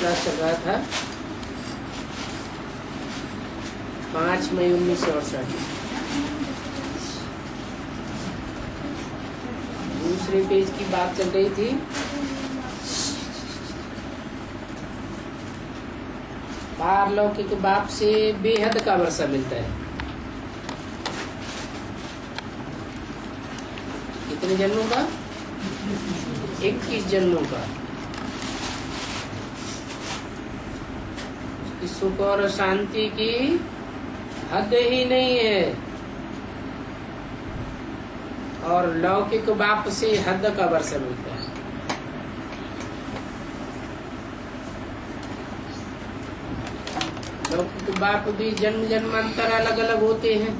Class चल रहा था 5 मई 1968। दूसरे पेज की बात चल रही थी। पारलौकिक बाप से बेहद का वर्षा मिलता है। कितने जन्मों का? 21 जन्मों का। सुख और शांति की हद ही नहीं है, और लौकिक बाप से हद का वर्षा मिलता है। लौकिक बाप भी जन्म जन्मांतर अलग अलग होते हैं।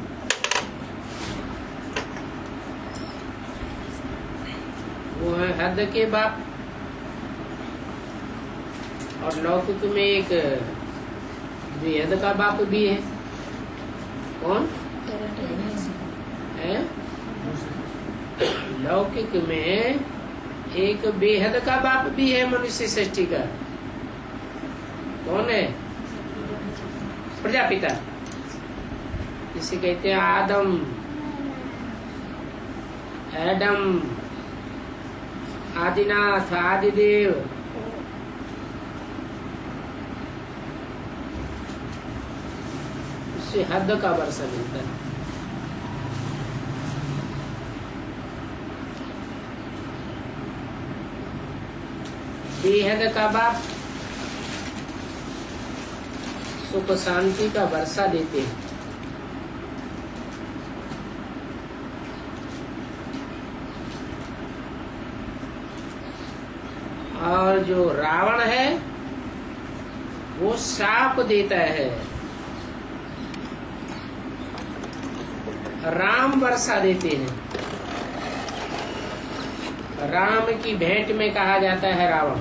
वो है हद के बाप, और लौकिक में एक बेहद का बाप भी है। कौन है? लौकिक में एक बेहद का बाप भी है मनुष्य सृष्टि का। कौन है? प्रजापिता, जिसे कहते हैं आदम, एडम, आदिनाथ, आदिदेव। उससे हद का वर्षा मिलता है। बेहद का बाप सुख शांति का वर्षा देते हैं। और जो रावण है वो शाप देता है। राम वर्षा देते हैं। राम की भेंट में कहा जाता है रावण।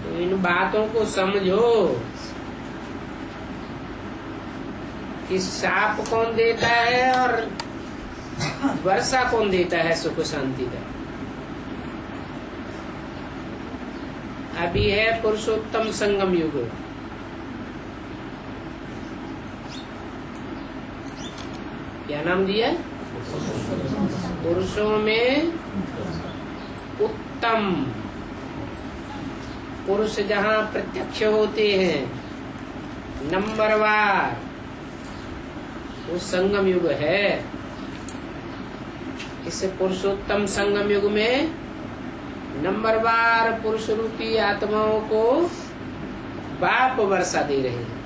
तो इन बातों को समझो कि शाप कौन देता है और वर्षा कौन देता है सुख शांति का। अभी है पुरुषोत्तम संगम युग। क्या नाम दिया? पुरुषों में उत्तम पुरुष जहाँ प्रत्यक्ष होते हैं, नंबरवार, वो संगम युग है। इस पुरुषोत्तम संगम युग में नंबरवार पुरुष रूपी आत्माओं को बाप वर्षा दे रहे हैं।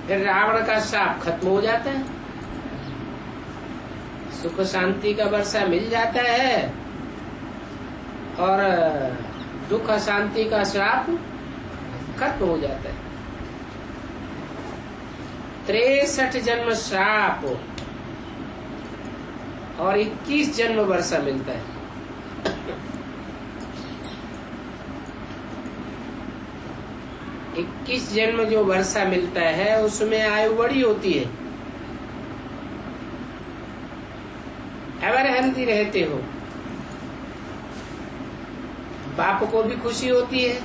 फिर रावण का शाप खत्म हो जाता है, सुख शांति का वर्षा मिल जाता है, और दुख शांति का श्राप खत्म हो जाता है। 63 जन्म श्राप और 21 जन्म वर्षा मिलता है। इक्कीस जन्म जो वर्षा मिलता है उसमें आयु बड़ी होती है। एवर हेल्दी रहते हो। बाप को भी खुशी होती है,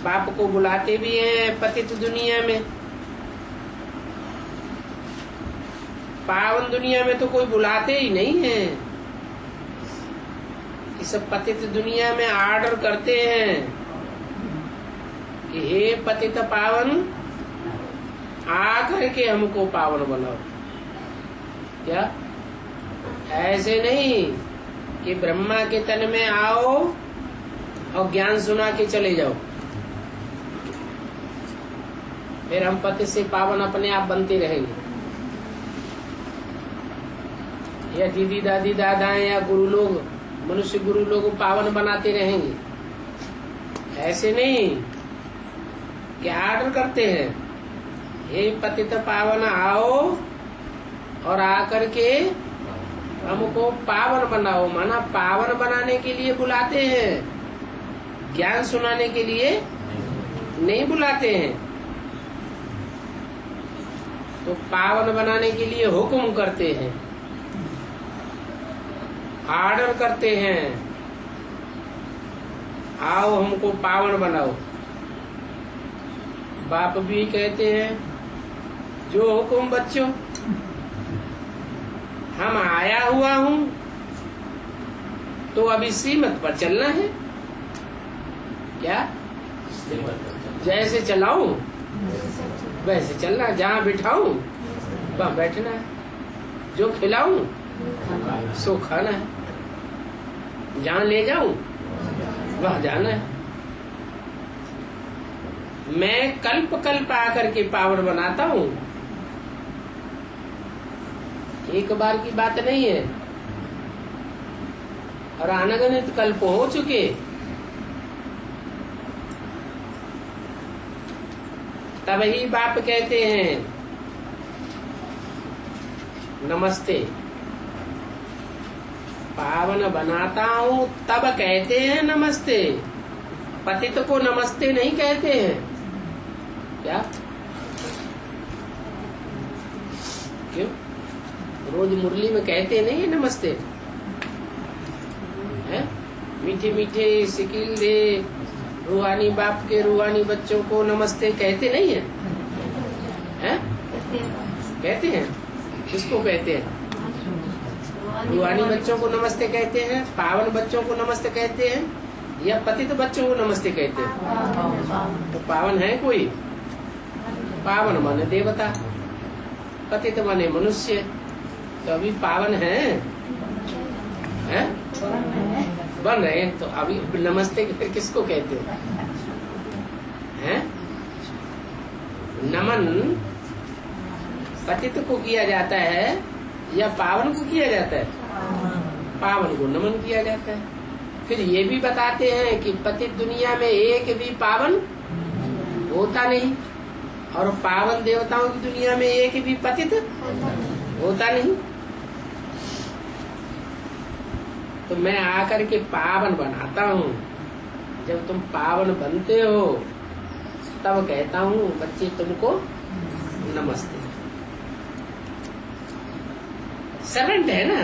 बाप को बुलाते भी हैं पतित दुनिया में। पावन दुनिया में तो कोई बुलाते ही नहीं है। इस पतित दुनिया में आर्डर करते हैं कि हे पतित पावन, आकर के हमको पावन बनाओ। क्या ऐसे नहीं कि ब्रह्मा के तन में आओ और ज्ञान सुना के चले जाओ, फिर हम पति से पावन अपने आप बनते रहेंगे, या दीदी दादी दादाएं या गुरु लोग, मनुष्य गुरु लोग पावन बनाते रहेंगे। ऐसे नहीं, क्या आर्डर करते हैं, हे पतित पावन आओ और आकर के हमको पावन बनाओ। माना पावन बनाने के लिए बुलाते हैं, ज्ञान सुनाने के लिए नहीं बुलाते हैं। तो पावन बनाने के लिए हुक्म करते हैं ऑर्डर करते हैं, आओ हमको पावन बनाओ। बाप भी कहते हैं जो हुकुम बच्चों, हम आया हुआ हूं तो अभी सीमत पर चलना है। क्या जैसे चलाऊं वैसे चलना, जहां बिठाऊं वहां बैठना है, जो खिलाऊं सो खाना है, जहां ले जाऊं वहां जाना है। मैं कल्प कल्प आकर के पावन बनाता हूं, एक बार की बात नहीं है, और अनगणित कल्प हो चुके। तब ही बाप कहते हैं नमस्ते। पावन बनाता हूं तब कहते हैं नमस्ते, पतित को नमस्ते नहीं कहते हैं। क्या क्यों? रोज मुरली में कहते नहीं है नमस्ते, है? मीठे मीठे सिकिल दे रूहानी बाप के रूहानी बच्चों को नमस्ते कहते नहीं है, हैं? कहते हैं। किसको कहते हैं? रूहानी बच्चों को नमस्ते कहते हैं, पावन बच्चों को नमस्ते कहते हैं, या पतित बच्चों को नमस्ते कहते हैं? तो पावन है कोई? पावन माने देवता, पतित माने मनुष्य, तो अभी पावन है, हैं? बन रहे हैं। तो अभी नमस्ते फिर किसको कहते हैं? नमन पतित को किया जाता है या पावन को किया जाता है? पावन को नमन किया जाता है। फिर ये भी बताते हैं कि पतित दुनिया में एक भी पावन होता नहीं, और पावन देवताओं की दुनिया में एक भी पतित होता नहीं। तो मैं आकर के पावन बनाता हूँ। जब तुम पावन बनते हो तब कहता हूँ बच्चे तुमको नमस्ते। सर्वेंट है ना,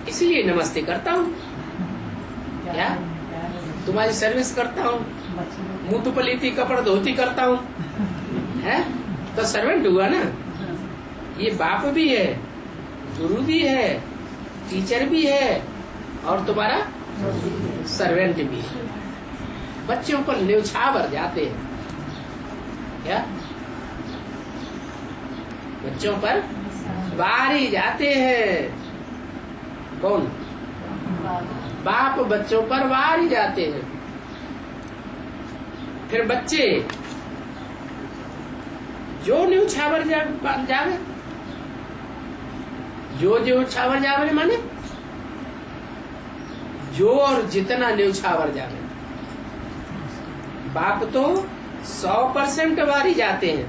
इसलिए नमस्ते करता हूँ। क्या तुम्हारी सर्विस करता हूँ, मुंह पलीती कपड़ा धोती करता हूँ, है? तो सर्वेंट हुआ ना। ये बाप भी है, गुरु भी है, टीचर भी है, और तुम्हारा सर्वेंट भी है। बच्चों पर न्यौछावर जाते हैं। क्या बच्चों पर बारी जाते हैं? कौन? बाप बच्चों पर बारी जाते हैं। फिर बच्चे जो न्यौछावर जावे, जो न्यौछावर जावे माने जो और जितना न्यौछावर जावे। बाप तो 100% वारी जाते हैं,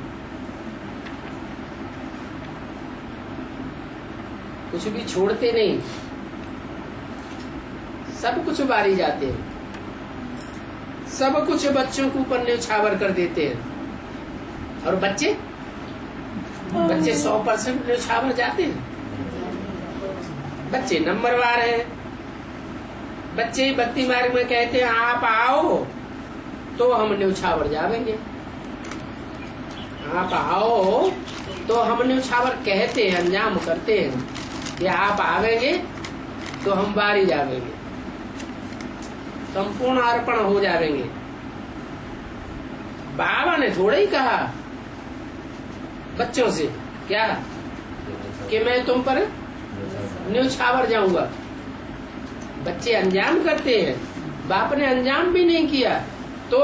कुछ भी छोड़ते नहीं, सब कुछ वारी जाते हैं, सब कुछ बच्चों के ऊपर न्यौछावर कर देते हैं। और बच्चे 100% न्यौछावर जाते हैं। बच्चे नंबरवार हैं। बच्चे बत्ती मार्ग में कहते हैं आप आओ तो हम न्यौछावर जावेंगे, आप आओ तो हम न्यौछावर कहते हैं, अंजाम करते हैं कि आप आवेंगे तो हम बारी जावेंगे, संपूर्ण अर्पण हो जावेंगे। बाबा ने थोड़ा ही कहा बच्चों से क्या कि मैं तुम पर न्यौछावर जाऊंगा। बच्चे अंजाम करते हैं, बाप ने अंजाम भी नहीं किया तो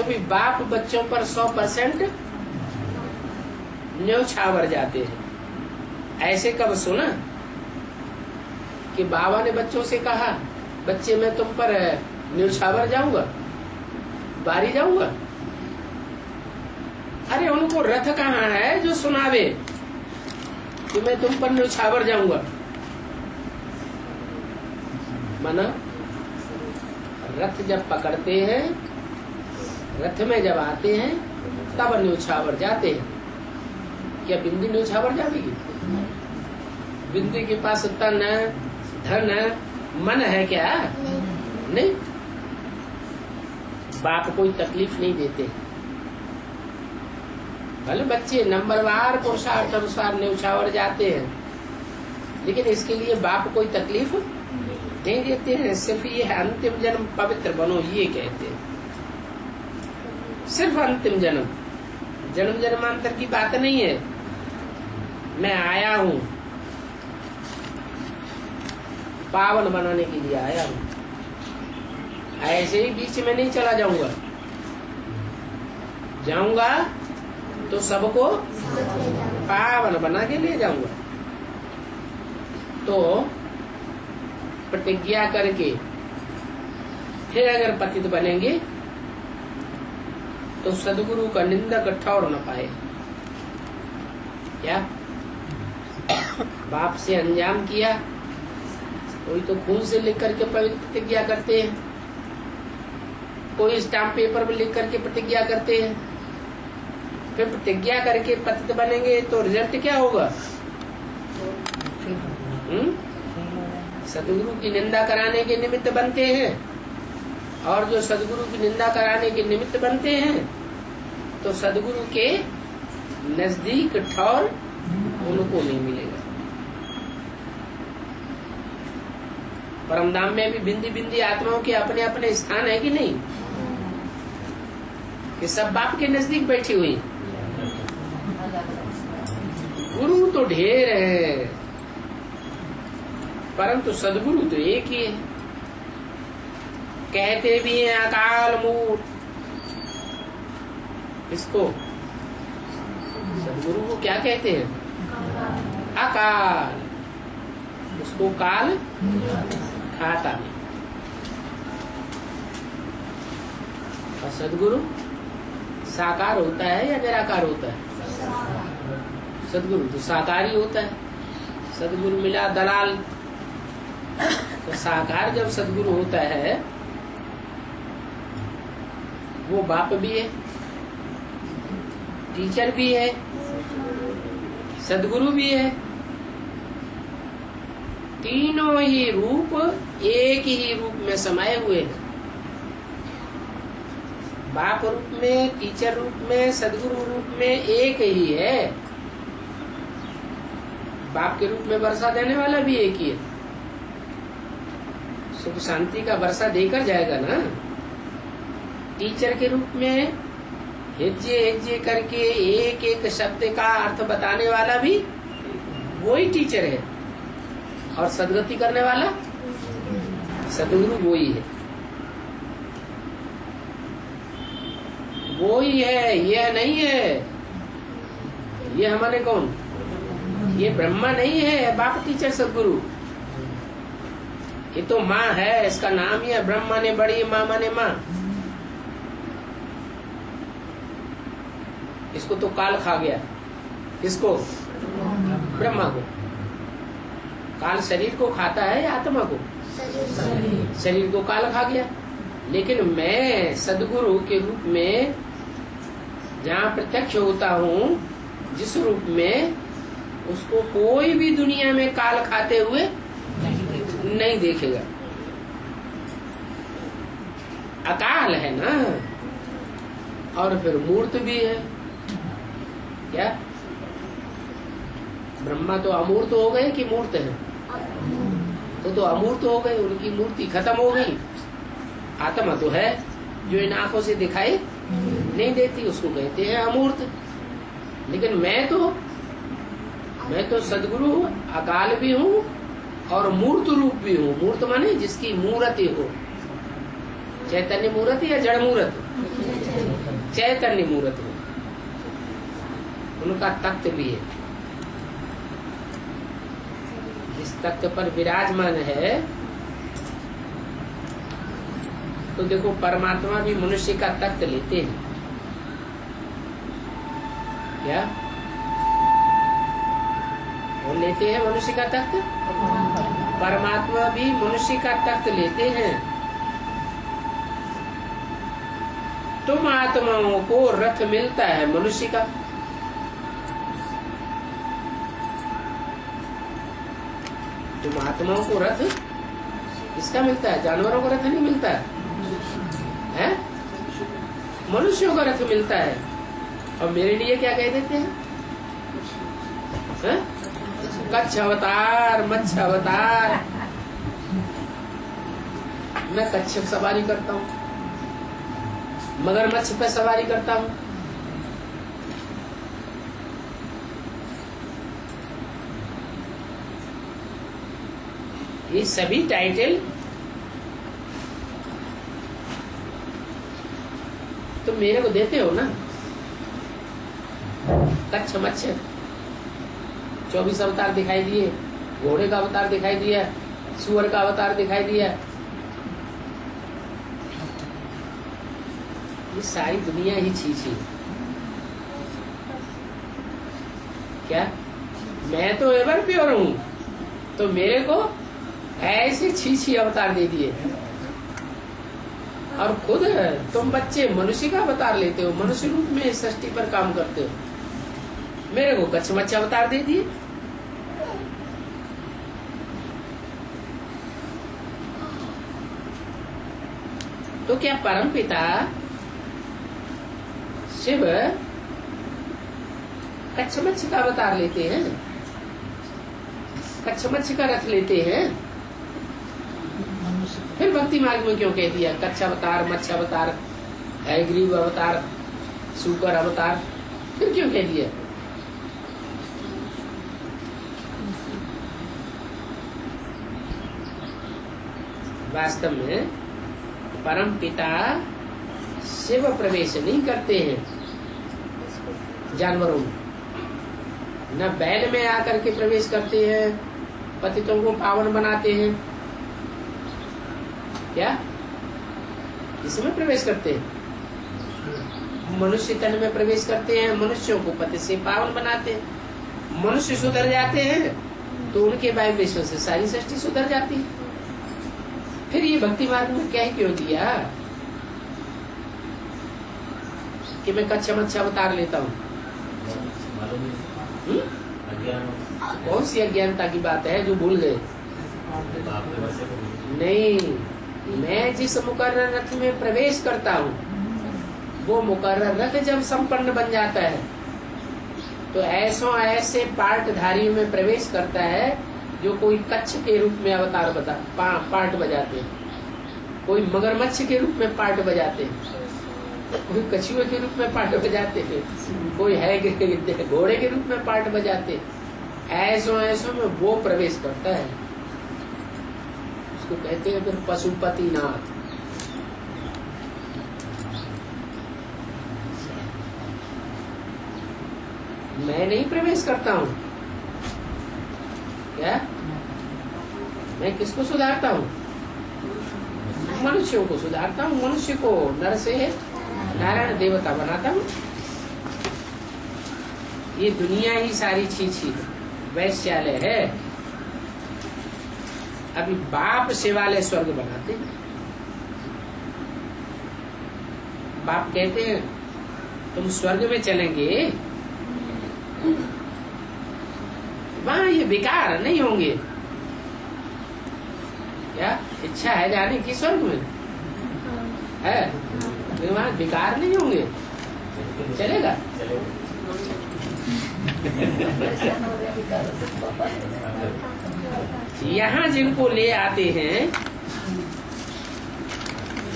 भी बाप बच्चों पर 100% न्यौछावर जाते हैं। ऐसे कब सुना कि बाबा ने बच्चों से कहा बच्चे मैं तुम पर न्यौछावर जाऊंगा, बारी जाऊंगा? अरे उनको रथ कहाँ है जो सुनावे कि मैं तुम पर न्यौछावर जाऊंगा? माना रथ जब पकड़ते हैं, रथ में जब आते हैं तब न्यौछावर जाते हैं। क्या बिंदी न्यौछावर जाएगी? बिंदी के पास तन धन मन है क्या? नहीं। बाप कोई तकलीफ नहीं देते। भले बच्चे नंबरवार पुरुषार्थ अनुसार न्यौछावर जाते हैं, लेकिन इसके लिए बाप कोई तकलीफ नहीं देते हैं। सिर्फ ये है अंतिम जन्म पवित्र बनो, ये कहते हैं। सिर्फ अंतिम जन्म, जन्म जन्मांतर की बात नहीं है। मैं आया हूँ, पावन बनाने के लिए आया हूँ। ऐसे ही बीच में नहीं चला जाऊंगा। जाऊंगा तो सबको पावन बना के ले जाऊंगा। तो प्रतिज्ञा करके फिर अगर पतित बनेंगे तो सदगुरु का निंदक ठौर न पाए। क्या बाप से अंजाम किया, कोई तो खून से लिख करके प्रतिज्ञा करते हैं, कोई स्टाम्प पेपर पर लिख करके प्रतिज्ञा करते हैं। फिर प्रतिज्ञा करके पतित बनेंगे तो रिजल्ट क्या होगा? सदगुरु की निंदा कराने के निमित्त बनते हैं, और जो सदगुरु की निंदा कराने के निमित्त बनते हैं तो सदगुरु के नजदीक ठौर उनको नहीं मिलेगा। परमधाम में भी बिंदी बिंदी आत्माओं के अपने अपने स्थान है कि नहीं? कि सब बाप के नजदीक बैठी हुई। गुरु तो ढेर है, परंतु सदगुरु तो एक ही है। कहते भी हैं अकाल मूर्त। इसको सदगुरु को क्या कहते हैं? अकाल। उसको काल खाता नहीं। और सदगुरु साकार होता है या निराकार होता है? सदगुरु तो साकार ही होता है। सदगुरु मिला दलाल। तो साकार जब सदगुरु होता है, वो बाप भी है, टीचर भी है, सदगुरु भी है। तीनों ही रूप एक ही रूप में समाये हुए हैं। बाप रूप में, टीचर रूप में, सदगुरु रूप में एक ही है। बाप के रूप में वर्षा देने वाला भी एक ही है। सुख शांति का वर्षा देकर जाएगा ना। टीचर के रूप में हेज्जे हेज्जे करके एक एक शब्द का अर्थ बताने वाला भी वही टीचर है, और सदगति करने वाला सदगुरु वही है। वो ही है, यह नहीं है। ये हमारे कौन? ये ब्रह्मा नहीं है, बाप टीचर सदगुरु। ये तो माँ है, इसका नाम ही है ब्रह्मा ने बड़ी, माँ माने माँ। इसको तो काल खा गया। किसको? ब्रह्मा को। काल शरीर को खाता है या आत्मा को? शरीर को काल खा गया। लेकिन मैं सदगुरु के रूप में जहाँ प्रत्यक्ष होता हूँ, जिस रूप में, उसको कोई भी दुनिया में काल खाते हुए नहीं देखेगा। अकाल है ना। और फिर मूर्त भी है। क्या ब्रह्मा तो अमूर्त हो गए कि मूर्त है? तो अमूर्त हो गए, उनकी मूर्ति खत्म हो गई। आत्मा तो है, जो इन आंखों से दिखाई नहीं देती, उसको कहते हैं अमूर्त। लेकिन मैं तो सदगुरु हूँ, अकाल भी हूँ और मूर्त रूप भी हूँ। मूर्त माने जिसकी मूर्ति हो। चैतन्य मूर्त या जड़ मूर्त? चैतन्य मूर्त हो। उनका तख्त भी है। इस तख्त पर विराजमान है। तो देखो, परमात्मा भी मनुष्य का तख्त लेते हैं। क्या वो लेते हैं? मनुष्य का तख्त। परमात्मा भी मनुष्य का तख्त लेते हैं। तुम आत्माओं को रथ मिलता है मनुष्य का। तुम आत्माओं को रथ किसका मिलता है? जानवरों को रथ नहीं मिलता है? मनुष्यों का रथ मिलता है। और मेरे लिए क्या कह देते हैं? कच्छ अवतार, मत्स्य अवतार। मैं कच्छ सवारी करता हूँ, मगरमच्छ पे सवारी करता हूँ। ये सभी टाइटल तुम मेरे को देते हो ना। कच्छ मच्छ 24 अवतार दिखाई दिए, घोड़े का अवतार दिखाई दिया, सुअर का अवतार दिखाई दिया। ये सारी दुनिया ही छी। क्या मैं तो एवर प्योर हूँ, तो मेरे को ऐसे छी अवतार दे दिए। और खुद तुम बच्चे मनुष्य का अवतार लेते हो, मनुष्य रूप में सृष्टि पर काम करते हो। मेरे को कच्छ मच्छ अवतार दे दिए। तो क्या परम पिता शिव कच्छ मच्छ का अवतार लेते हैं? कच्छ मच्छ का रथ लेते हैं? फिर भक्ति मार्ग में क्यों कह दिया कच्छ अवतार, मत्स्य अवतार, हयग्रीव अवतार, सूकर अवतार? फिर क्यों कह दिया? वास्तव में परम पिता शिव प्रवेश नहीं करते हैं जानवरों में, न बैल में आकर के प्रवेश करते हैं, पतितों को पावन बनाते हैं। क्या इसमें प्रवेश करते हैं? मनुष्य तन में प्रवेश करते हैं, मनुष्यों को पति से पावन बनाते हैं। मनुष्य सुधर जाते हैं तो उनके वाइब्रेशन से सारी सृष्टि सुधर जाती है। फिर ये भक्ति मार्ग में कह क्यों दिया कि मैं कच्छ मच्छ अवतार लेता हूँ? कौन सी अज्ञानता की बात है जो भूल गए? नहीं, मैं जिस मुकर्रर रथ में प्रवेश करता हूँ, वो मुकर्रर रथ जब संपन्न बन जाता है तो ऐसे पार्टधारियों में प्रवेश करता है जो कोई कच्छ के रूप में अवतार पार्ट बजाते हैं, कोई मगरमच्छ के रूप में पार्ट बजाते हैं, कोई कछुए के रूप में पार्ट बजाते हैं, कोई है घोड़े के रूप में पार्ट बजाते हैं। ऐसों में वो प्रवेश करता है, उसको कहते हैं फिर पशुपति नाथ। मैं नहीं प्रवेश करता हूँ। क्या मैं किसको सुधारता हूँ? मनुष्यों को सुधारता हूँ। मनुष्य को नर से नारायण देवता बनाता हूँ। ये दुनिया ही सारी छी वैश्यालय है। अभी बाप शिवालय स्वर्ग बनाते हैं। बाप कहते हैं तुम स्वर्ग में चलेंगे, वहां ये विकार नहीं होंगे। क्या इच्छा है जाने की स्वर्ग में? है, वहां विकार नहीं होंगे। चलेगा? यहाँ जिनको ले आते हैं,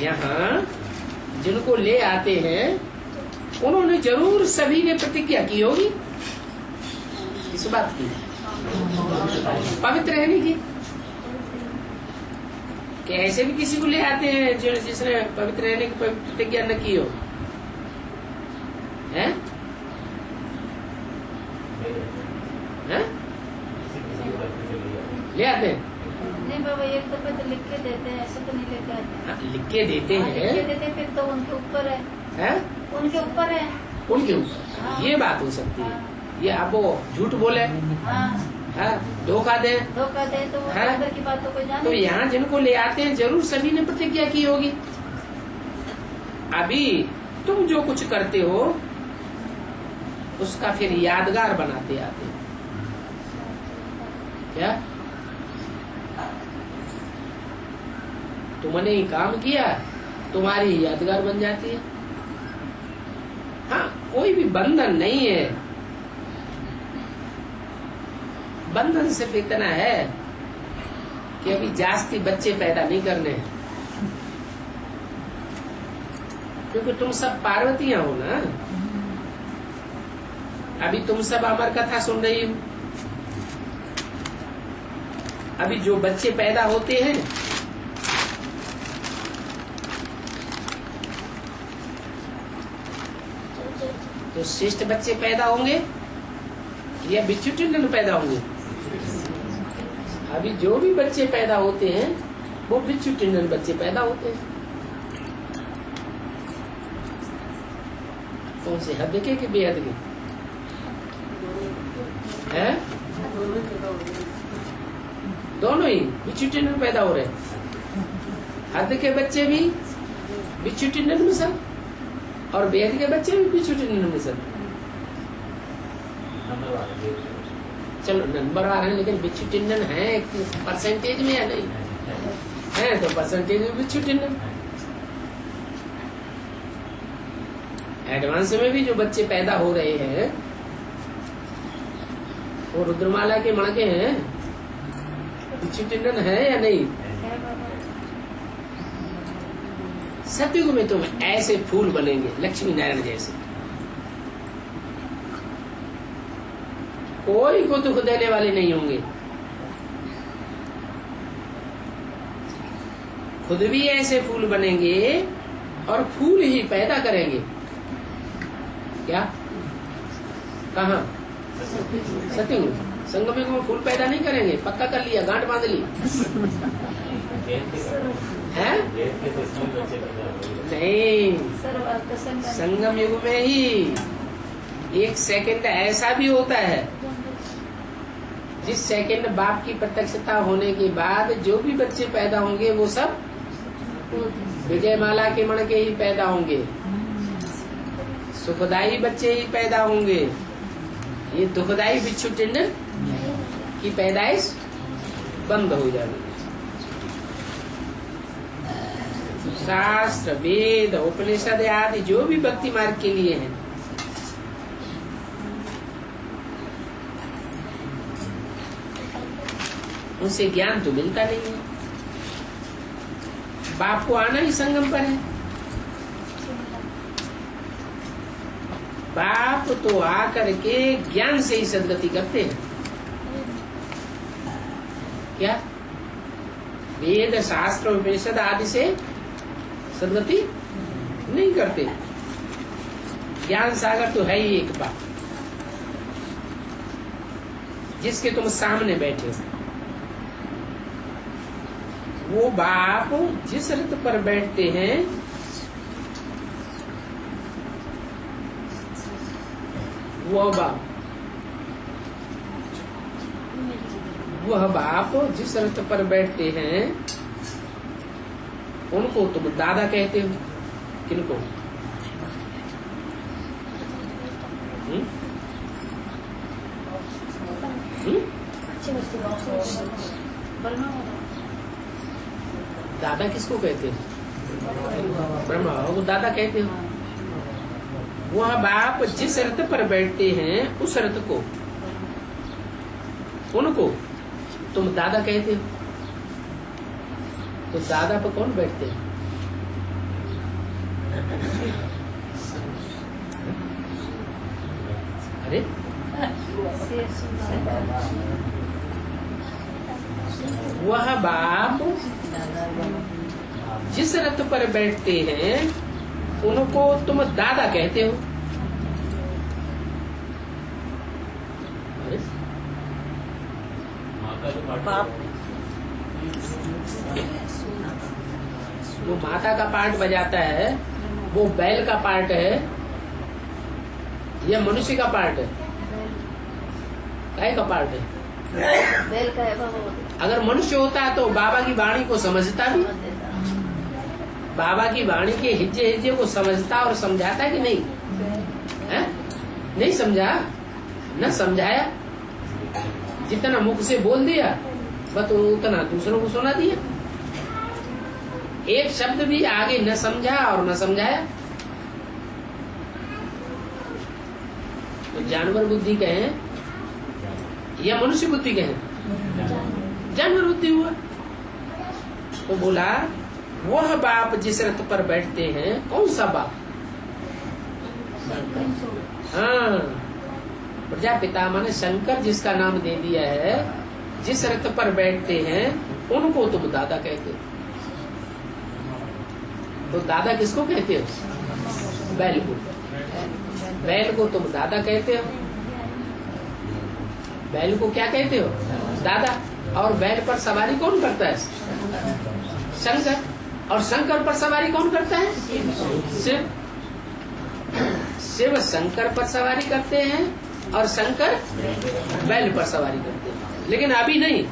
यहाँ जिनको ले आते हैं, उन्होंने जरूर सभी ने प्रतिज्ञा की होगी इस बात की, पवित्र रहने की। कि ऐसे भी किसी को ले आते हैं जो जिसने पवित्र रहने की प्रतिज्ञा न की हो? हैं? हैं? ले आते हैं? नहीं बाबा, एक दफे तो लिख के देते हैं, ऐसे तो नहीं लेके आते। लिख के देते हैं, लिख के देते हैं, फिर तो उनके ऊपर है, उनके ऊपर है, उनके ऊपर। ये बात हो सकती है। ये आप वो झूठ बोले, धोखा दे तो अंदर की बात तो कोई जाने। तो यहाँ जिनको ले आते हैं जरूर सभी ने प्रतिज्ञा की होगी। अभी तुम जो कुछ करते हो उसका फिर यादगार बनाते आते। क्या तुमने ही काम किया, तुम्हारी ही यादगार बन जाती है। हाँ, कोई भी बंधन नहीं है। बंधन सिर्फ इतना है कि अभी जास्ती बच्चे पैदा नहीं करने हैं, क्योंकि तुम सब पार्वतियां हो ना। अभी तुम सब अमर कथा सुन रही हो। अभी जो बच्चे पैदा होते हैं तो श्रेष्ठ बच्चे पैदा होंगे या बिच्छू टिंडन पैदा होंगे? अभी जो भी बच्चे पैदा होते हैं वो बिच्छू टिंडन बच्चे पैदा होते हैं। कौन से, हद के कि बेहद के हैं? दोनों ही बिच्छू टिंडन पैदा हो रहे हैं। हद के बच्चे भी बिच्छू टिंडन में सब, और बेहद के बच्चे भी बिच्छू टिंडन में सब। चलो नंबर आ रहे हैं, लेकिन बिच्छू टिंडन है परसेंटेज में या नहीं है? तो परसेंटेज में बिच्छू टिंडन। एडवांस में भी जो बच्चे पैदा हो रहे हैं वो रुद्रमाला के मणके हैं, बिच्छू टिंडन है या नहीं? सतयुग में तुम ऐसे फूल बनेंगे लक्ष्मी नारायण जैसे, कोई को दुख देने वाले नहीं होंगे। खुद भी ऐसे फूल बनेंगे और फूल ही पैदा करेंगे। क्या? कहाँ? सतयुग। संगम युग में फूल पैदा नहीं करेंगे, पक्का कर लिया, गांठ बांध ली है? नहीं, संगम युग में ही एक सेकंड ऐसा भी होता है जिस सेकंड बाप की प्रत्यक्षता होने के बाद जो भी बच्चे पैदा होंगे वो सब विजयमाला के मण के ही पैदा होंगे, सुखदायी बच्चे ही पैदा होंगे। ये दुखदायी बिच्छू टिंडन की पैदाइश बंद हो जाएगी। शास्त्र, वेद, उपनिषद आदि जो भी भक्ति मार्ग के लिए हैं, उनसे ज्ञान तो मिलता नहीं है। बाप को आना ही संगम पर है। बाप तो आकर के ज्ञान से ही सदगति करते हैं। क्या? वेद, शास्त्र, उपनिषद आदि से सदगति नहीं करते। ज्ञान सागर तो है ही एक बाप, जिसके तुम सामने बैठे हो। वो बाप जिस रथ पर बैठते हैं वह बाप जिस रथ पर बैठते हैं उनको तुम दादा कहते हो। किनको? दादा किसको कहते हैं? ब्रह्मा को दादा कहते हो। वह बाप जिस रथ पर बैठते हैं उस रथ को, उनको तुम दादा कहते हो। तो दादा पर कौन बैठते हैं? अरे वह बाप जिस रथ पर बैठते हैं उनको तुम दादा कहते हो। बाप वो माता का पार्ट बजाता है, वो बैल का पार्ट है या मनुष्य का पार्ट है? काय का पार्ट है? बैल का है बाबा। अगर मनुष्य होता तो बाबा की वाणी को समझता भी, बाबा की वाणी के हिज्जे हिज्जे को समझता और समझाता कि नहीं है? नहीं समझा, न समझाया। जितना मुख से बोल दिया बस उतना दूसरों को सुना दिया। एक शब्द भी आगे न समझा और न समझाया। तो जानवर बुद्धि कहें या मनुष्य बुद्धि कहें? जानवर बुद्धि हुआ। तो बोला वह बाप जिस रथ पर बैठते हैं, कौन सा बाप? हाँ, प्रजापिता माने शंकर जिसका नाम दे दिया है, जिस रथ पर बैठते हैं उनको तुम दादा कहते हो। तो दादा किसको कहते हो? बैल को। बैल को तुम दादा कहते हो। बैल को क्या कहते हो? दादा। और बैल पर सवारी कौन करता है? शंकर। और शंकर पर सवारी कौन करता है? शिव। शिव शंकर पर सवारी करते हैं और शंकर बैल पर सवारी करते हैं। लेकिन अभी नहीं,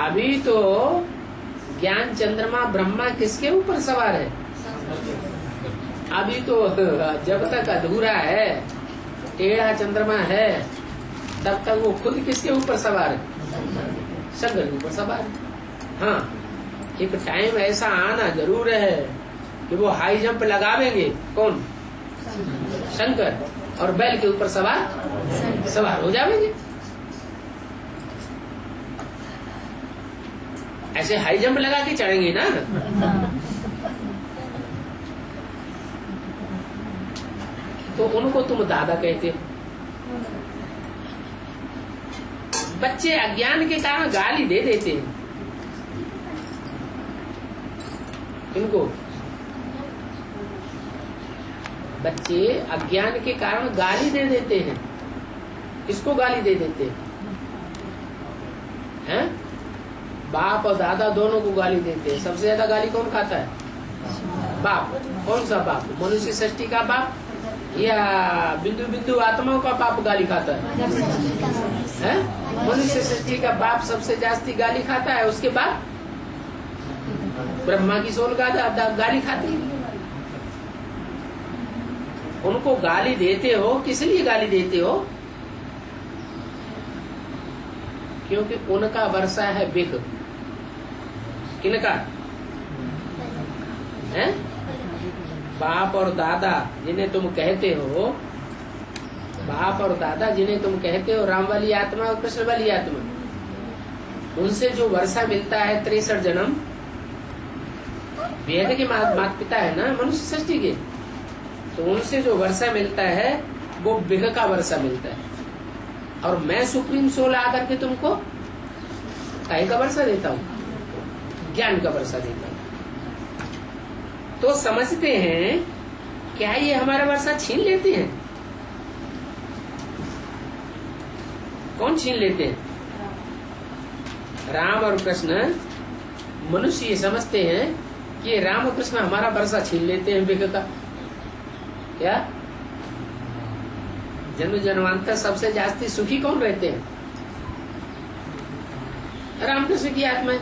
अभी तो ज्ञान चंद्रमा ब्रह्मा किसके ऊपर सवार है? अभी तो जब तक अधूरा है, टेढ़ा चंद्रमा है, तब तक वो खुद किसके ऊपर सवार है? शंकर के ऊपर सवार है। हाँ, एक टाइम ऐसा आना जरूर है कि वो हाई जंप लगावेंगे। कौन? शंकर। और बैल के ऊपर सवार हो जाएंगे। ऐसे हाई जंप लगा के चढ़ेंगे ना। तो उनको तुम दादा कहते हो। बच्चे अज्ञान के कारण गाली दे देते हैं। इनको बच्चे अज्ञान के कारण गाली दे देते हैं। किसको गाली दे देते हैं? बाप और दादा दोनों को गाली देते हैं। सबसे ज्यादा गाली कौन खाता है? बाप। कौन सा बाप? मनुष्य सृष्टि का बाप या बिंदु बिंदु आत्माओं का बाप गाली खाता है? मनुष्य सृष्टि का बाप सबसे जास्ती गाली खाता है। उसके बाद ब्रह्मा की सोल का गाली खाती है। उनको गाली देते हो, किस लिए गाली देते हो? क्योंकि उनका वर्षा है बिग। किनका है? बाप और दादा जिन्हें तुम कहते हो, बाप और दादा जिन्हें तुम कहते हो, राम वाली आत्मा और कृष्ण वाली आत्मा, उनसे जो वर्षा मिलता है 63 जन्म, वेद के माता पिता है ना मनुष्य सृष्टि के, तो उनसे जो वर्षा मिलता है वो बिग का वर्षा मिलता है। और मैं सुप्रीम सोल आकर के तुमको काहे का वर्षा देता हूँ? ज्ञान का वर्षा देता हूँ। तो समझते हैं क्या ये हमारा वर्षा छीन लेते हैं? कौन छीन लेते हैं? राम और कृष्ण। मनुष्य ये समझते हैं कि राम और कृष्ण हमारा वर्षा छीन लेते हैं बिग का। क्या? जन्म जन्मांतर सबसे जास्ती सुखी कौन रहते हैं? रामकृष्ण की आत्मा।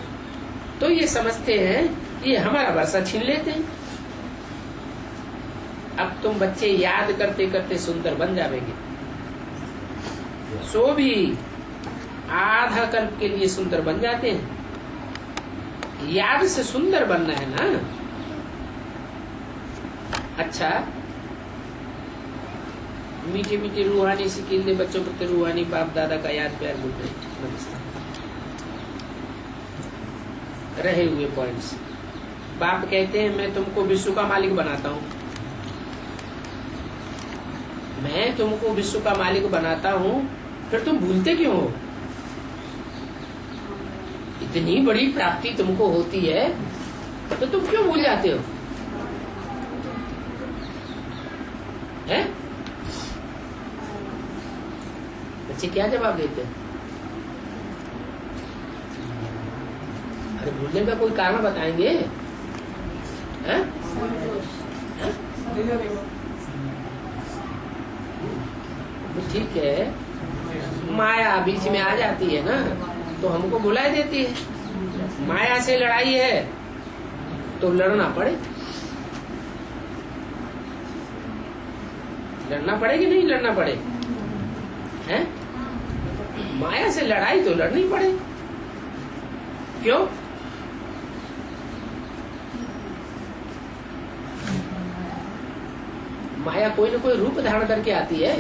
तो ये समझते हैं कि हमारा वर्षा छीन लेते हैं। अब तुम बच्चे याद करते करते सुंदर बन जाएंगे। सो भी आधा कल्प के लिए सुंदर बन जाते हैं। याद से सुंदर बनना है ना। अच्छा, मीठी मीठी रूहानी सिकिल दे बच्चों प्रति रूहानी बाप दादा का याद प्यार बोलते हैं। रहे हुए पॉइंट्स। बाप कहते हैं मैं तुमको विश्व का मालिक बनाता हूँ। मैं तुमको विश्व का मालिक बनाता हूँ, फिर तुम भूलते क्यों हो? इतनी बड़ी प्राप्ति तुमको होती है तो तुम क्यों भूल जाते हो? हैं? बच्चे क्या जवाब देते हैं? अरे भूलने का कोई कारण बताएंगे? हैं? ठीक है, माया बीच में आ जाती है ना, तो हमको भुला देती है। माया से लड़ाई है तो लड़ना पड़े। लड़ना पड़े कि नहीं लड़ना पड़े? हैं? माया से लड़ाई तो लड़नी पड़े। क्यों? माया कोई न कोई रूप धारण करके आती है?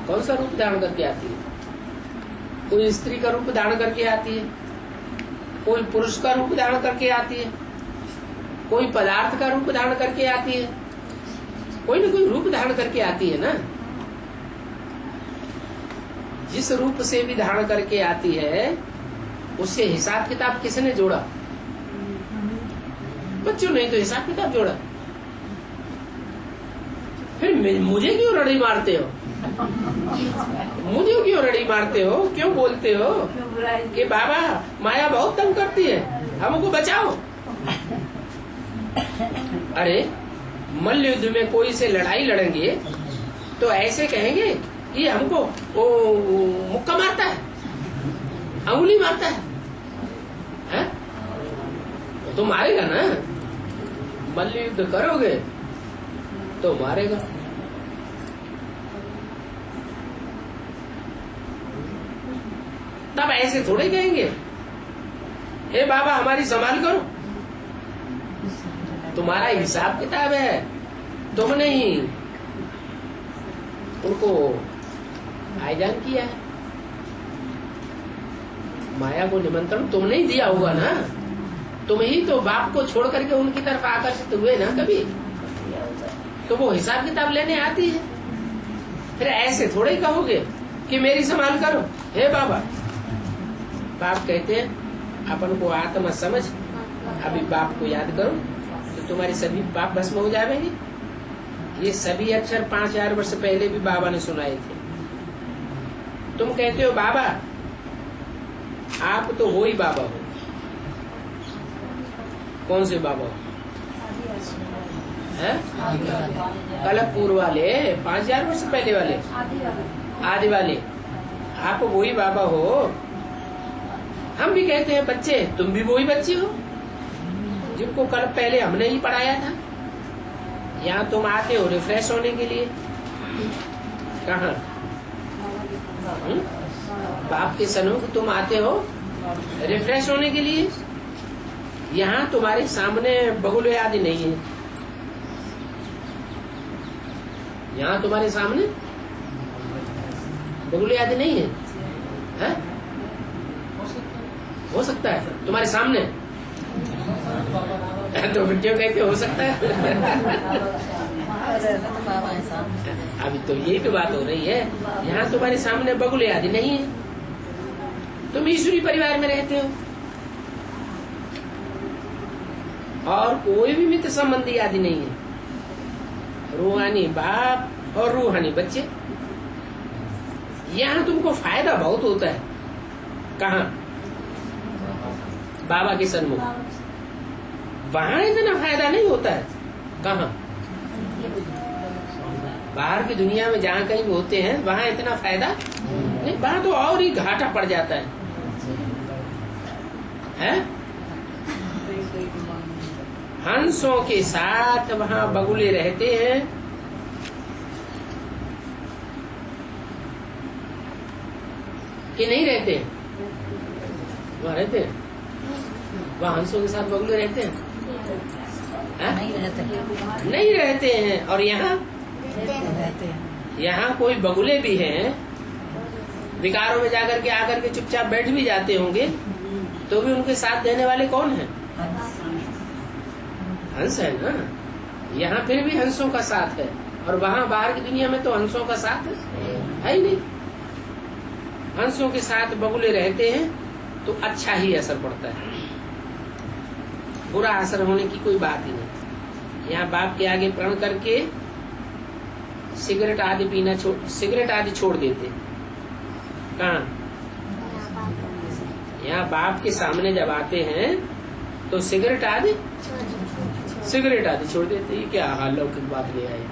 कौन सा रूप धारण करके आती है? कोई स्त्री का रूप धारण करके आती है, कोई पुरुष का रूप धारण करके आती है, कोई पदार्थ का रूप धारण करके आती है, कोई न कोई रूप धारण करके आती है ना। जिस रूप से भी धारण करके आती है उससे हिसाब किताब किसने जोड़ा? बच्चों ने तो हिसाब किताब जोड़ा। फिर मुझे क्यों रड़ी मारते हो? मुझे क्यों रड़ी मारते हो? क्यों बोलते हो कि बाबा माया बहुत तंग करती है, हमको बचाओ? अरे मल्ल युद्ध में कोई से लड़ाई लड़ेंगे तो ऐसे कहेंगे कि हमको वो मुक्का मारता है, अंगुली मारता है? तो मारेगा ना। मल्ल युद्ध करोगे तो मारेगा। तब ऐसे थोड़े कहेंगे हे बाबा हमारी संभाल करो। तुम्हारा हिसाब किताब है, तुमने ही उनको आईजान किया है। माया को निमंत्रण तुमने ही दिया होगा ना। तुम ही तो बाप को छोड़ करके उनकी तरफ आकर्षित हुए ना कभी, तो वो हिसाब किताब लेने आती है। फिर ऐसे थोड़े कहोगे कि मेरी संभाल करो हे बाबा। बाप कहते हैं अपन को आत्मा समझ, अभी बाप को याद करो तो तुम्हारी सभी पाप भस्म हो जाएंगे। ये सभी अक्षर 5000 वर्ष पहले भी बाबा ने सुनाए थे। तुम कहते हो बाबा, आप तो हो ही बाबा हो। कौन से बाबा हो? कलप पूर्व वाले, 5000 वर्ष पहले वाले, आदि वाले। आप वही बाबा हो। हम भी कहते हैं बच्चे, तुम भी वही बच्चे हो जिनको कल पहले हमने ही पढ़ाया था। यहाँ तुम आते हो रिफ्रेश होने के लिए। कहाँ? बाप के सन्मुख तुम आते हो रिफ्रेश होने के लिए। यहाँ तुम्हारे सामने बगुले आदि नहीं है। यहाँ तुम्हारे सामने बगुले आदि नहीं है? हो सकता है तुम्हारे सामने। तो क्यों कहते हो सकता है? अभी तो यही तो बात हो रही है। यहाँ तुम्हारे सामने बगुले आदि नहीं है। तुम ईश्वरी परिवार में रहते हो और कोई भी मित्र संबंधी आदि नहीं है। रूहानी बाप और रूहानी बच्चे। यहाँ तुमको फायदा बहुत होता है। कहाँ? बाबा के सन्मुख। वहाँ इतना फायदा नहीं होता है। कहाँ? बाहर की दुनिया में जहाँ कहीं होते हैं वहाँ इतना फायदा नहीं। वहाँ तो और ही घाटा पड़ जाता है? हंसों के साथ वहाँ बगुले रहते हैं। कि नहीं रहते? वहाँ रहते हैं। वहाँ हंसों के साथ बगुले रहते हैं? नहीं रहते हैं। और यहाँ यहाँ कोई बगुले भी हैं, विकारों में जाकर के आकर के चुपचाप बैठ भी जाते होंगे, तो भी उनके साथ देने वाले कौन हैं? हंस है ना। यहाँ फिर भी हंसों का साथ है, और वहाँ बाहर की दुनिया में तो हंसों का साथ है ही नहीं। हंसों के साथ बगुले रहते हैं तो अच्छा ही असर पड़ता है, बुरा असर होने की कोई बात ही नहीं। यहाँ बाप के आगे प्रण करके सिगरेट आदि छोड़ देते। कहाँ? यहाँ बाप के सामने जब आते हैं तो सिगरेट आदि छोड़ देते। ये क्या अलौकिक बात ले आए?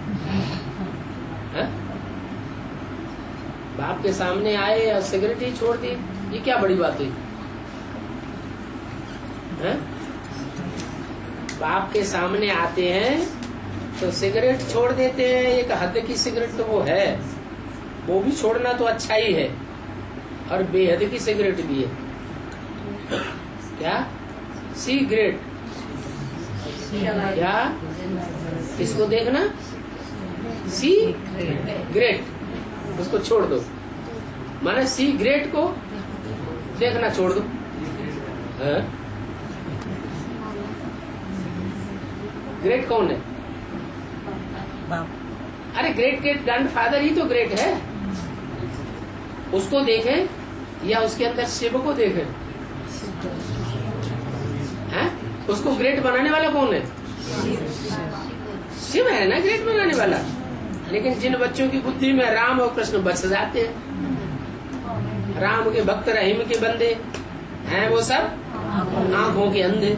बाप के सामने आए और सिगरेट ही छोड़ दी, ये क्या बड़ी बात हुई? बाप के सामने आते हैं तो सिगरेट छोड़ देते हैं। एक हद की सिगरेट तो वो है, वो भी छोड़ना तो अच्छा ही है, और बेहद की सिगरेट भी है। क्या? सी ग्रेट। क्या? इसको देखना, सी ग्रेट, उसको छोड़ दो। माने सी ग्रेट को देखना छोड़ दो। हाँ? ग्रेट कौन है? अरे ग्रेट ग्रेट ग्रैंडफादर ही तो ग्रेट है। उसको देखें या उसके अंदर शिव को देखें? हैं? उसको ग्रेट बनाने वाला कौन है? शिव है ना ग्रेट बनाने वाला। लेकिन जिन बच्चों की बुद्धि में राम और कृष्ण बस जाते हैं, राम के भक्त रहीम के बंदे हैं, वो सब आंखों के अंधे,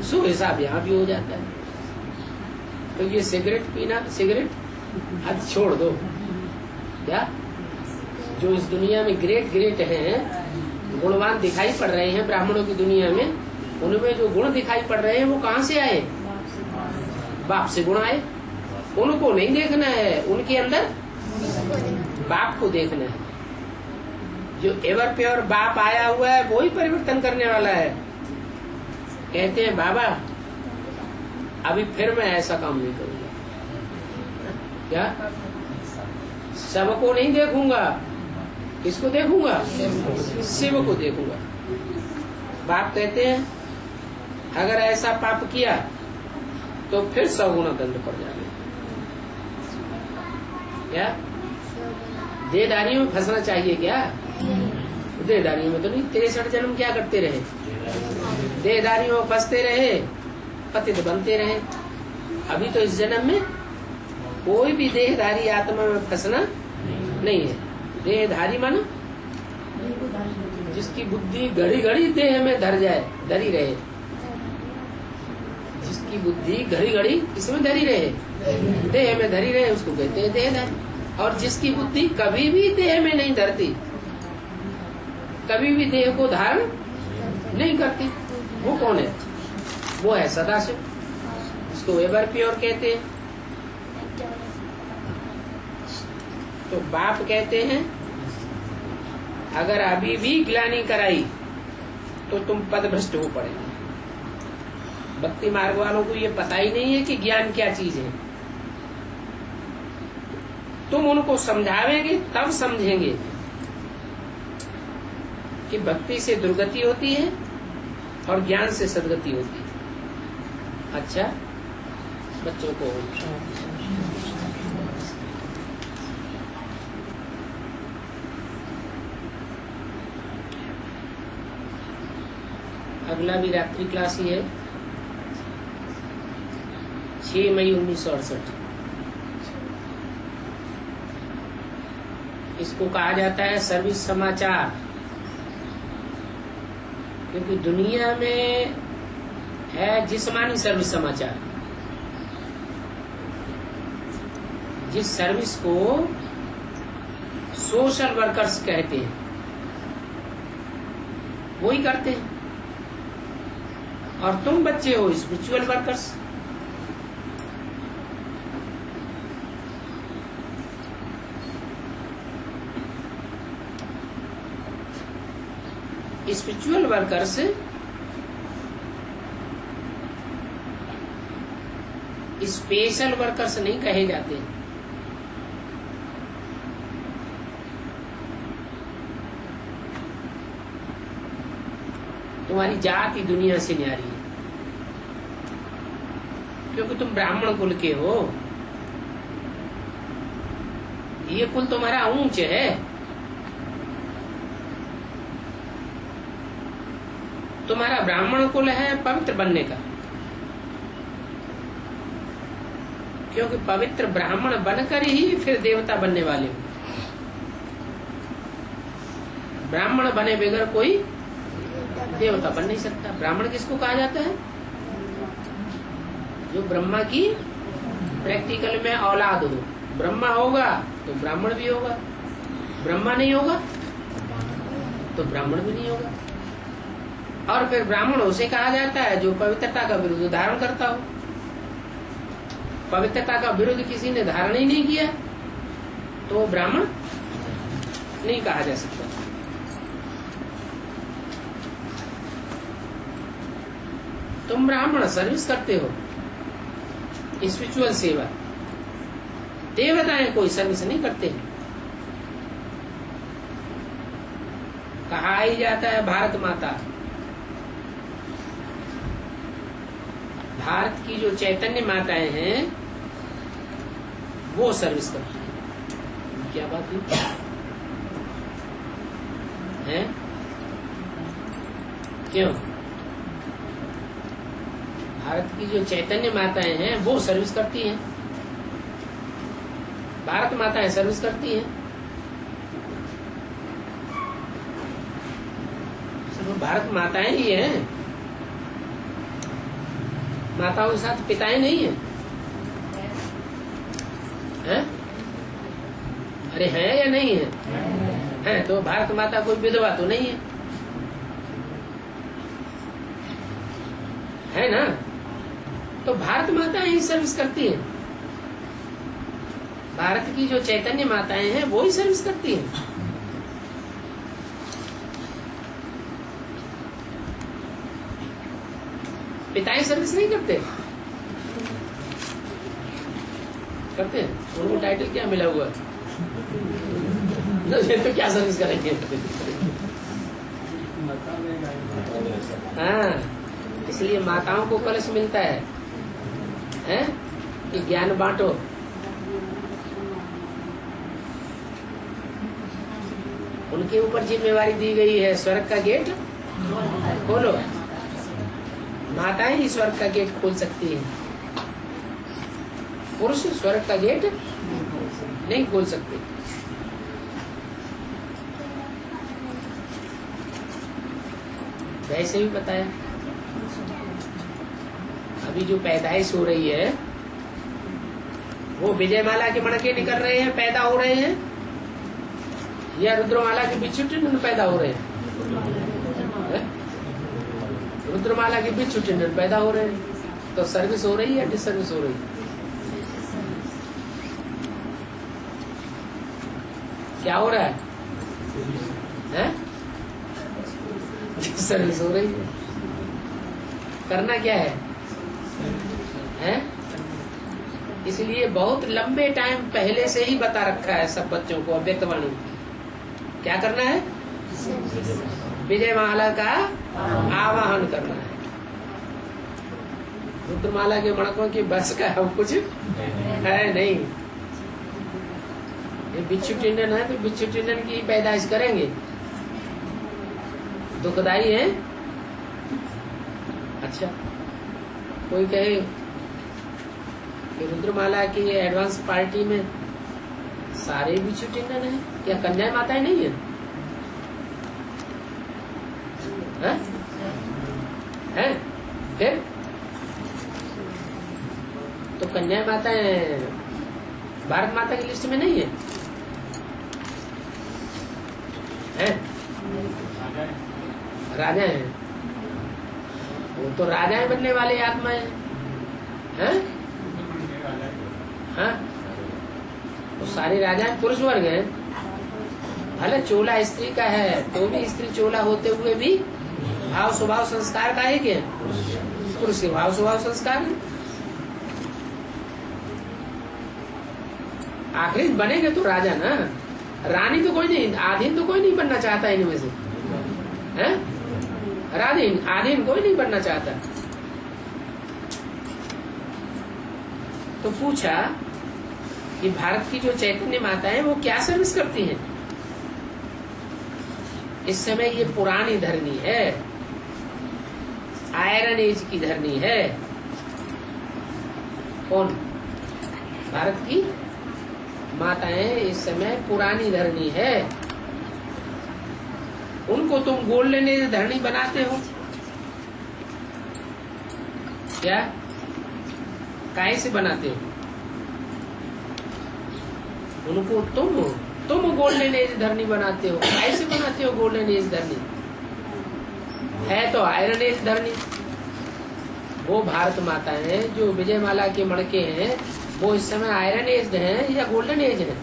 सो हिसाब यहाँ भी हो जाता है। तो ये सिगरेट पीना, सिगरेट हद छोड़ दो। क्या? जो इस दुनिया में ग्रेट ग्रेट हैं, गुणवान दिखाई पड़ रहे हैं ब्राह्मणों की दुनिया में, उनमें जो गुण दिखाई पड़ रहे हैं वो कहाँ से आए? बाप से गुण आए। उनको नहीं देखना है, उनके अंदर बाप को देखना है। जो एवर प्योर बाप आया हुआ है वो ही परिवर्तन करने वाला है। कहते हैं बाबा अभी फिर मैं ऐसा काम नहीं करूंगा। क्या? सबको नहीं देखूंगा, किसको देखूंगा? शिव को देखूंगा। बाप कहते हैं अगर ऐसा पाप किया तो फिर 100 गुना दंड पड़ जाएगा। क्या? देहधारियों में फंसना चाहिए क्या? देहधारियों में तो नहीं। 63 जन्म क्या करते रहे? देहधारियों में फंसते रहे, पतित बनते रहे। अभी तो इस जन्म में कोई भी देहधारी आत्मा में फंसना नहीं है। देहधारी मानो जिसकी बुद्धि घड़ी घड़ी देह में धर जाए, धरी रहे। जिसकी बुद्धि घड़ी घड़ी किसमें धरी रहे? देह में धरी रहे, उसको कहते हैं देहधारी। और जिसकी बुद्धि कभी भी देह में नहीं धरती, कभी भी देह को धारण नहीं करती, वो कौन है? वो है सदाशिव। इसको एवर प्योर कहते हैं। तो बाप कहते हैं अगर अभी भी ग्लानि कराई तो तुम पदभ्रष्ट हो पड़ेंगे। भक्ति मार्ग वालों को ये पता ही नहीं है कि ज्ञान क्या चीज है। तुम उनको समझावेंगे तब समझेंगे कि भक्ति से दुर्गति होती है और ज्ञान से सदगति होती है। अच्छा, बच्चों को अगला भी रात्रि क्लास ही है, 6 मई 1968। इसको कहा जाता है सर्विस समाचार, क्योंकि दुनिया में है जिस्मानी सर्विस समाचार। जिस सर्विस को सोशल वर्कर्स कहते हैं वो ही करते हैं, और तुम बच्चे हो spiritual workers. Spiritual workers special workers नहीं कहे जाते। तुम्हारी जाति दुनिया से न्यारी है, क्योंकि तुम ब्राह्मण कुल के हो। ये कुल तुम्हारा ऊंच है। तुम्हारा ब्राह्मण कुल है पवित्र बनने का, क्योंकि पवित्र ब्राह्मण बनकर ही फिर देवता बनने वाले हो। ब्राह्मण बने बगैर कोई देवता बन नहीं सकता। ब्राह्मण किसको कहा जाता है? जो ब्रह्मा की प्रैक्टिकल में औलाद हो। ब्रह्मा होगा तो ब्राह्मण भी होगा, ब्रह्मा नहीं होगा तो ब्राह्मण भी नहीं होगा। और फिर ब्राह्मण उसे कहा जाता है जो पवित्रता का विरुद्ध धारण करता हो। पवित्रता का विरुद्ध किसी ने धारण ही नहीं किया तो वो ब्राह्मण नहीं कहा जा सकता। तुम ब्राह्मण सर्विस करते हो, स्पिरिचुअल सेवा। देवताएं कोई सर्विस नहीं करते हैं। कहा ही जाता है भारत माता, भारत की जो चैतन्य माताएं हैं वो सर्विस करती हैं। क्या बात है? क्यों? भारत की जो चैतन्य माताएं हैं वो सर्विस करती हैं, भारत माताएं सर्विस करती हैं। सिर्फ भारत माताएं ही हैं, माताओं के साथ पिताएं नहीं हैं। हैं? अरे हैं या नहीं है? हैं तो भारत माता कोई विधवा तो नहीं है ना? तो भारत माता ही सर्विस करती है। भारत की जो चैतन्य माताएं हैं वो ही सर्विस करती हैं। पिताएं सर्विस नहीं करते? करते हैं। उनको टाइटल क्या मिला हुआ? तो क्या सर्विस करेंगे? हाँ, इसलिए माताओं को कलश मिलता है, हैं? कि ज्ञान बांटो। उनके ऊपर जिम्मेवारी दी गई है, स्वर्ग का गेट खोलो। माताएं ही स्वर्ग का गेट खोल सकती हैं, पुरुष स्वर्ग का गेट नहीं खोल सकते। वैसे भी बताया, अभी जो पैदाइश हो रही है वो विजयमाला के मणके निकल रहे हैं, पैदा हो रहे हैं, या रुद्रमाला के बिच्छू टिंडन पैदा हो रहे हैं? रुद्रमाला के बिच्छू टिंडन पैदा हो रहे हैं। तो सर्विस हो रही है, डिसर्विस हो रही है? क्या हो रहा है? डिसर्विस हो रही है। करना क्या है? इसलिए बहुत लंबे टाइम पहले से ही बता रखा है सब बच्चों को अव्यक्तवाणी। क्या करना है? विजयमाला का आवाहन करना है। रुद्रमाला के मणकों की बस का हम कुछ है नहीं। ये बिच्छू टिंडन है तो बिच्छू टिंडन की पैदाइश करेंगे, दुखदाई है। अच्छा, कोई कहे कि रुद्रमाला की एडवांस पार्टी में सारे बिच्छू टिंडन है, क्या कन्या माताएं नहीं है? हैं? फिर तो कन्या माताएं भारत माता की लिस्ट में नहीं है? हैं? राजा हैं, वो तो राजाएं बनने वाले आत्माएं हैं। हाँ, वो सारे राजाएं पुरुष वर्ग हैं। भले चोला स्त्री का है तो भी स्त्री चोला होते हुए भी भाव स्वभाव संस्कार का एक है, पुरुष के भाव स्वभाव संस्कार है। आखिरी बनेंगे तो राजा ना, रानी तो कोई नहीं, आधीन तो कोई नहीं बनना चाहता इनमें से, हैं? राधीन आधीन कोई नहीं बनना चाहता। तो पूछा कि भारत की जो चैतन्य माताएं वो क्या सर्विस करती हैं? इस समय ये पुरानी धरनी है, आयरन एज की धरनी है। कौन? भारत की माताएं इस समय पुरानी धरनी है। उनको तुम गोल्डन एज धरनी बनाते हो क्या? काहे से बनाते हो? उनको तुम गोल्डन एज धरनी बनाते हो। काहे से बनाते हो गोल्डन एज धरनी? है तो आयरन एज धरनी। वो भारत माता है जो विजयमाला के मणके हैं, वो इस समय आयरन एज हैं या गोल्डन एज है?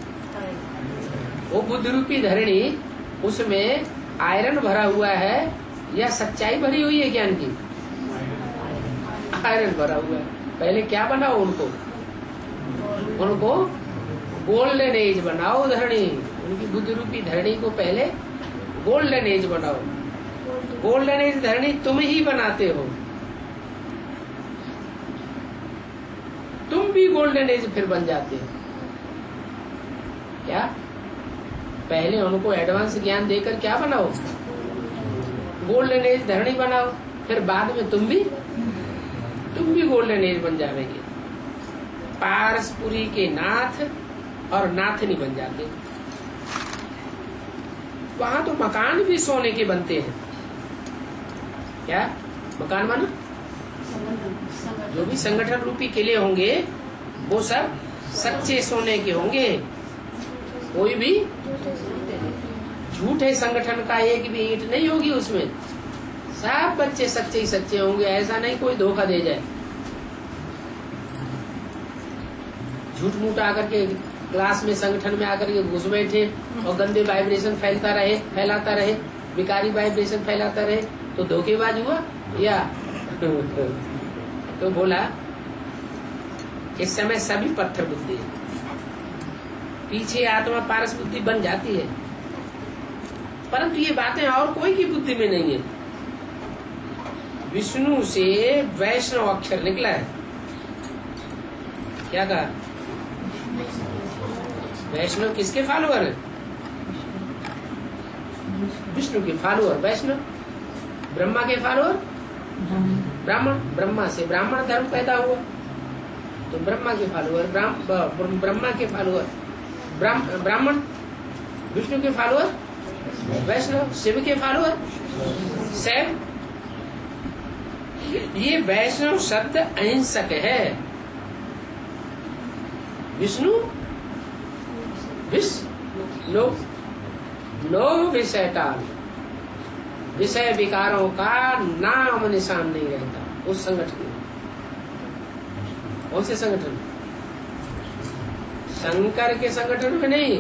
वो बुद्ध रूपी धरणी, उसमें आयरन भरा हुआ है या सच्चाई भरी हुई है ज्ञान की? आयरन भरा हुआ है। पहले क्या बनाओ उनको गोल्डन एज बनाओ धरणी, उनकी बुद्धि रूपी धरणी को पहले गोल्डन एज बनाओ। गोल्डन एज धरणी तुम ही बनाते हो, तुम भी गोल्डन एज फिर बन जाते हो। क्या पहले उनको एडवांस ज्ञान देकर क्या बनाओ, गोल्डन एज धरणी बनाओ, फिर बाद में तुम भी गोल्डन एज बन जाएंगे। पारसपुरी के नाथ और नाथनी बन जाते। वहां तो मकान भी सोने के बनते हैं। क्या मकान माना, जो भी संगठन रूपी किले होंगे वो सब सच्चे सोने के होंगे। कोई भी झूठे संगठन का एक भी ईंट नहीं होगी उसमें। सब बच्चे सच्चे ही सच्चे होंगे, ऐसा नहीं कोई धोखा दे जाए। झूठ मूठ आकर के क्लास में संगठन में आकर के घुस बैठे और गंदे वाइब्रेशन फैलाता रहे, विकारी वाइब्रेशन फैलाता रहे तो धोखेबाज हुआ। या तो बोला इस समय सभी पत्थर बुद्धि है, पीछे आत्मा पारस बुद्धि बन जाती है, परंतु ये बातें और कोई की बुद्धि में नहीं है। विष्णु से वैष्णव अक्षर निकला है। क्या कहा, वैष्णव किसके फॉलोअर है, विष्णु के फॉलोअर वैष्णव, ब्रह्मा के फॉलोअर ब्राह्मण, ब्रह्मा से ब्राह्मण धर्म पैदा हुआ तो ब्रह्मा के फॉलोअर ब्रह्मा के फॉलोअर ब्राह्मण, विष्णु के फॉलोअर वैष्णव, शिव के फॉलोअर शैव। ये वैष्णव शब्द अहिंसक है। विष्णु नो विषय काल, विषय विकारों का नाम निशान नहीं रहता उस संगठन में। कौन से संगठन, शंकर के संगठन में नहीं,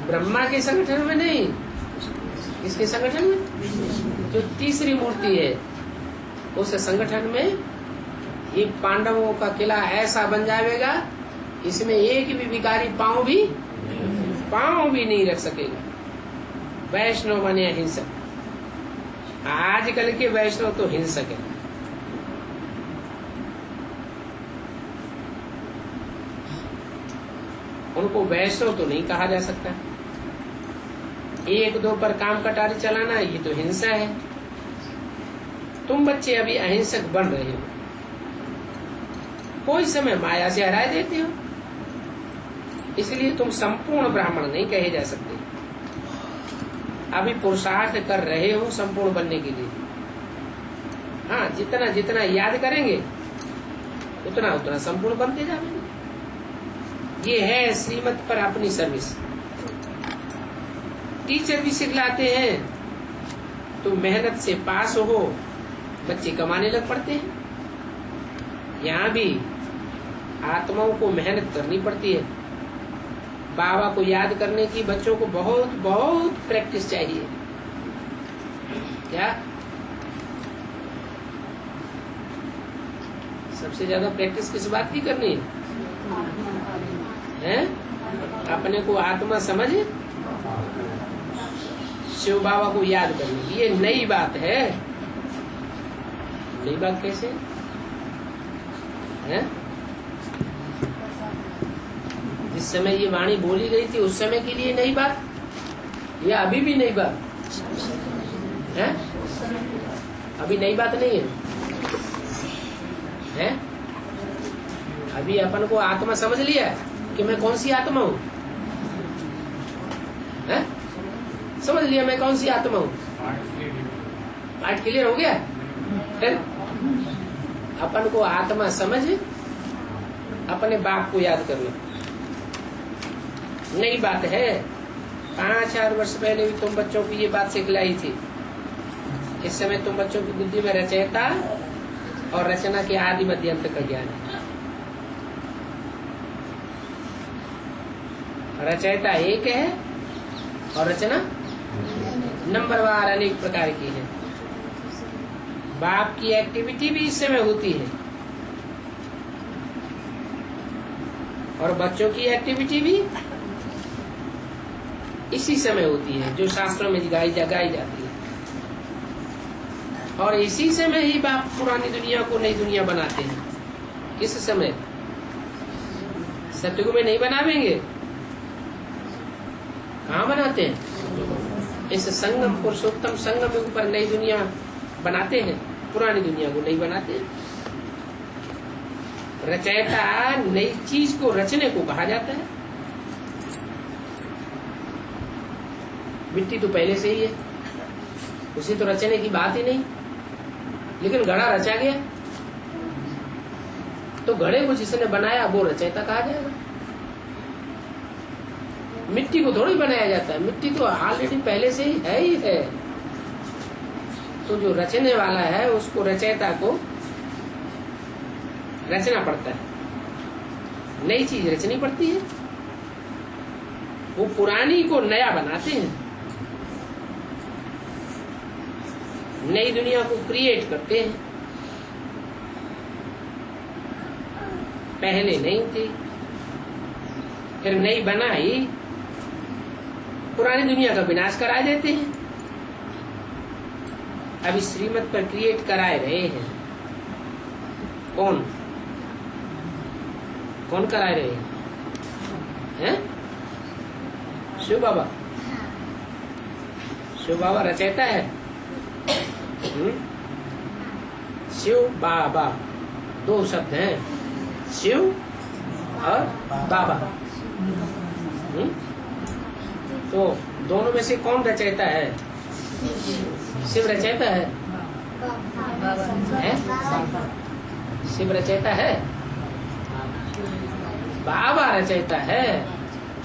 ब्रह्मा के संगठन में नहीं, किसके संगठन में, जो तीसरी मूर्ति है उस संगठन में ये पांडवों का किला ऐसा बन जाएगा, इसमें एक भी विकारी पांव भी नहीं रख सकेगा। वैष्णव बने हिंसक। आजकल के वैष्णव तो हिंसक है। उनको वैष्णव तो नहीं कहा जा सकता। एक दो पर काम कटारी चलाना ये तो हिंसा है। तुम बच्चे अभी अहिंसक बन रहे हो, कोई समय माया से हरा देते हो, इसलिए तुम संपूर्ण ब्राह्मण नहीं कहे जा सकते। अभी पुरुषार्थ कर रहे हो संपूर्ण बनने के लिए। हाँ, जितना जितना याद करेंगे उतना उतना संपूर्ण बनते जाएंगे। ये है श्रीमत पर अपनी सर्विस। टीचर भी सिखलाते हैं तो मेहनत से पास हो, बच्चे कमाने लग पड़ते हैं। यहाँ भी आत्माओं को मेहनत करनी पड़ती है। बाबा को याद करने की बच्चों को बहुत बहुत प्रैक्टिस चाहिए। क्या सबसे ज्यादा प्रैक्टिस किस बात की करनी है? अपने को आत्मा समझे, शिव बाबा को याद करने की। ये नई बात है। नई बात कैसे है? जिस समय ये वाणी बोली गई थी उस समय के लिए नई बात, या अभी भी नई बात है? अभी नई बात नहीं है? अभी अपन को आत्मा समझ लिया कि मैं कौन सी आत्मा हूँ। समझ लिया मैं कौन सी आत्मा हूँ। पार्ट क्लियर हो गया है? अपन को आत्मा समझ अपने बाप को याद करना नई बात है। 5-4 वर्ष पहले भी तुम बच्चों को ये बात सिखलाई थी। इस समय तुम बच्चों की बुद्धि में रचयिता और रचना के आदि मध्यंत का ज्ञान है। रचयिता एक है और रचना नंबरवार अनेक प्रकार की है। बाप की एक्टिविटी भी इस समय होती है और बच्चों की एक्टिविटी भी इसी समय होती है जो शास्त्रों में गाई जाती है। और इसी समय ही बाप पुरानी दुनिया को नई दुनिया बनाते हैं। किस समय? सतयुग में नहीं बनावेंगे, कहाँ बनाते हैं? इस संगम पुरुषोत्तम संगम युग पर नई दुनिया बनाते हैं, पुरानी दुनिया को नहीं बनाते हैं। रचयिता नई चीज को रचने को कहा जाता है। मिट्टी तो पहले से ही है, उसे तो रचने की बात ही नहीं, लेकिन घड़ा रचा गया तो घड़े को जिसने बनाया वो रचयिता कहा जाएगा। मिट्टी को थोड़ी बनाया जाता है, मिट्टी तो ऑलरेडी पहले से ही है। तो जो रचने वाला है उसको, रचयिता को रचना पड़ता है, नई चीज रचनी पड़ती है। वो पुरानी को नया बनाते हैं, नई दुनिया को क्रिएट करते हैं। पहले नहीं थी, फिर नई बनाई, पुरानी दुनिया का विनाश करा देते हैं। अभी श्रीमत पर क्रिएट कराए रहे हैं। कौन कराए रहे हैं? शिव बाबा। शिव बाबा रचयिता है। शिव बाबा दो शब्द हैं, शिव और बाबा। तो दोनों में से कौन रचयिता है? शिव रचयिता है? शिव रचयिता है, बाबा रचयिता है।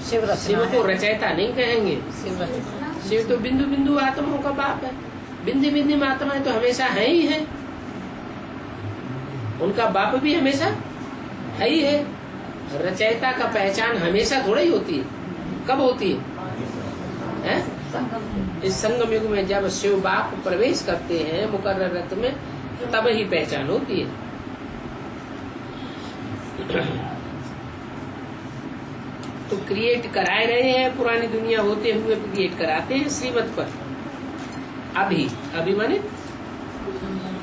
शिव को रचयिता नहीं कहेंगे। शिव तो बिंदु बिंदु आत्माओं का बाप है। बिंदु बिंदु में आत्माएं तो हमेशा है ही है, उनका बाप भी हमेशा है ही है। रचयिता का पहचान हमेशा थोड़ा ही होती है। कब होती है? इस संगम युग में जब शिव बाप प्रवेश करते हैं मुकर्रर रथ में, तब ही पहचान होती है। तो क्रिएट कराए रहे हैं, पुरानी दुनिया होते हुए क्रिएट कराते हैं श्रीमत पर। अभी माने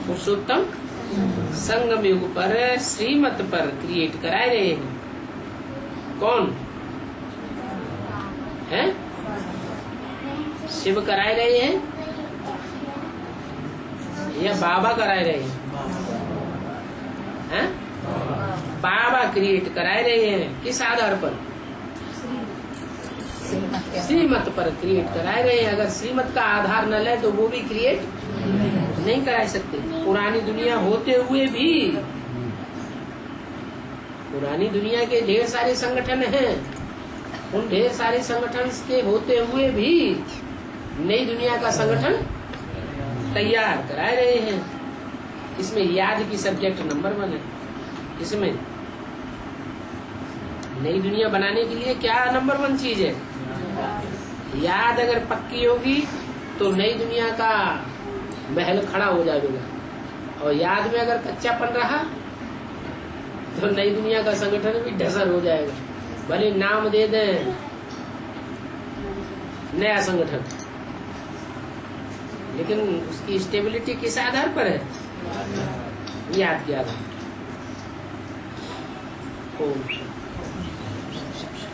पुरुषोत्तम संगम युग पर श्रीमत पर क्रिएट कराए रहे हैं। कौन है? शिव कराए रहे हैं या बाबा कराए रहे हैं? बाबा क्रिएट कराए रहे हैं। किस आधार पर? श्रीमत पर क्रिएट कराए रहे हैं। अगर श्रीमत का आधार न ले तो वो भी क्रिएट नहीं करा सकते। पुरानी दुनिया होते हुए भी, पुरानी दुनिया के ढेर सारे संगठन हैं, उन ढेर सारे संगठन के होते हुए भी नई दुनिया का संगठन तैयार कराए रहे हैं। इसमें याद की सब्जेक्ट नंबर 1 है। इसमें नई दुनिया बनाने के लिए क्या नंबर 1 चीज है? याद अगर पक्की होगी तो नई दुनिया का महल खड़ा हो जाएगा, और याद में अगर कच्चापन रहा तो नई दुनिया का संगठन भी ढसर हो जाएगा। भले नाम दे दें नया संगठन, लेकिन उसकी स्टेबिलिटी किस आधार पर है? याद के आधार।